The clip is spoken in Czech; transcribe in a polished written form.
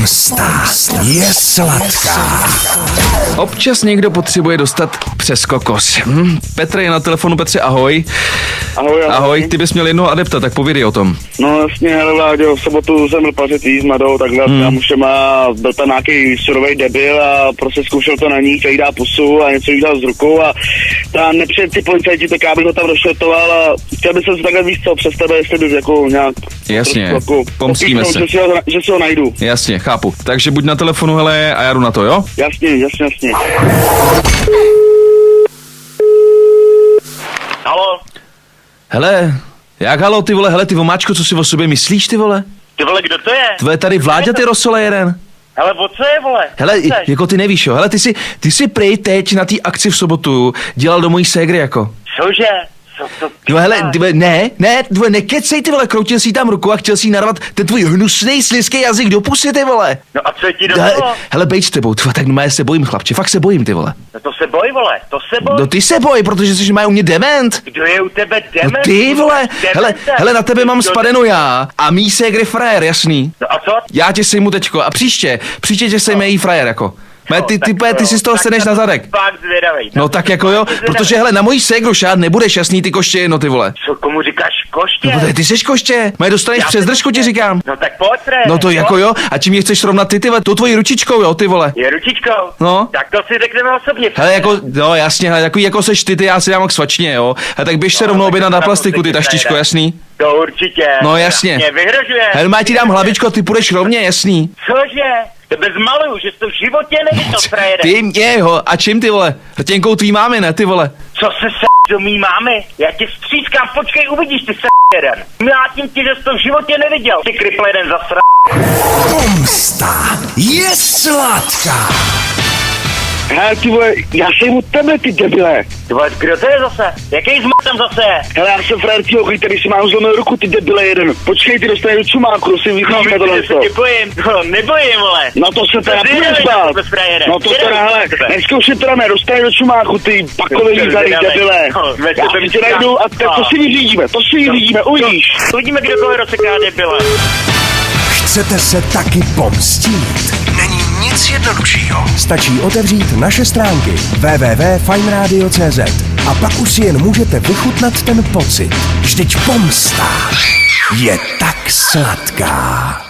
Pomsta je sladká. Občas někdo potřebuje dostat přes kokos. Petr je na telefonu. Petře, ahoj. Ahoj, ty bys měl jednoho adepta, tak povědej o tom. No jasně, hele Vláďo, v sobotu jsem byl pařit jíst s Madou, takhle s kámošema, byl tam nějaký surovej debil a prostě zkoušel to na ní, chtěl jí dát pusu a něco jí dal z rukou a ta nepřijeli ty policajti, tak já bych ho tam rozšetoval a chtěl bych se takhle víc co přes tebe, jestli bys jako nějak... Jasně, jako, pomstíme se. Že si ho najdu. Jasně, chápu. Takže buď na telefonu, hele, a já jdu na to, jo? Jasně. Haló? Hele, jak halo, ty vole, hele, ty vomáčko, co si o sobě myslíš, ty vole? Ty vole, kdo to je? To je tady Vláďa, ty rosole jeden. Hele, o co je, vole? Hele, jako ty nevíš, jo, hele, ty si prej teď na té akci v sobotu dělal do mojí ségry, jako. Cože? No hele, nekecej, ty vole, kroutil si tam ruku a chtěl si narvat ten tvůj hnusnej slizký jazyk do pusy, ty vole. No a co ti do toho? Hele, bejt s tebou, tva, tak já se bojím, chlapče, fakt se bojím, ty vole. No to se boj, vole, to se boj. No ty se boj, protože jsi má u mě dement. Kdo je u tebe dement? No ty vole, hele, na tebe mám spadenou já a mý ségry frajer, jasný. No a co? Já tě sejmu teďko a příště tě sejme jí frajer, jako. Ty si z toho staneš na zadek. Fakt zvědavej. No tak jako jo, protože hele, na mojí ségru šát nebudeš jasný, ty koště, no ty vole. Co, komu říkáš koště? No ty seš koště, mají dostaneš přes držku, ti říkám. No tak pojď, no to jako jo, a čím mě chceš srovnat ty vole, tou tvojí ručičkou, jo, ty vole. Je ručičkou? No. Tak to si řekneme osobně. Hele, jako, no jasně, hele, jako seš ty, já si dám k svačně, jo. A tak běž se rovnou objednat na plastiku, ty taštičko, jasný? To určitě. No jasně. Mě vyhrožuje. Hele, má ti dám hlavičko, ty půjdeš rovně, jasný? Cože? Tebe zmaluju, že jsi to v životě neviděl, frajere. Ty mě, jo, a čím ty vole? Hrtěnkou tvý mámy, ne ty vole? Co se do mý mámy? Já tě střískám, počkej, uvidíš ty jeden. Mlátím ti, že jsi to v životě neviděl. Ty kriple jeden zasra. Pomsta je sladká. Hele, ty vole, já jsem u tebe, ty debile. Ty vole, kdo to je zase? Jaký tam zase je? Hele, já jsem frajer tího, který si mám zlomil ruku, ty debile jeden. Počkej, ty dostaneš do čumáku, si vycházíme tohle. No, se bojím, nebojím, vole. No to se teda půjdeš bát. No to teda, hele, neskoušet teda ne, dostaneš do čumáku, ty pakový lízaný debile. Já si tě najdu a to si vyřídíme, uvidíš. Uvidíme, kdo koho rozseká, debile. Chcete se taky pomstít? Není nic jednoduššího. Stačí otevřít naše stránky www.fajnradio.cz a pak už si jen můžete vychutnat ten pocit. Vždyť pomsta je tak sladká.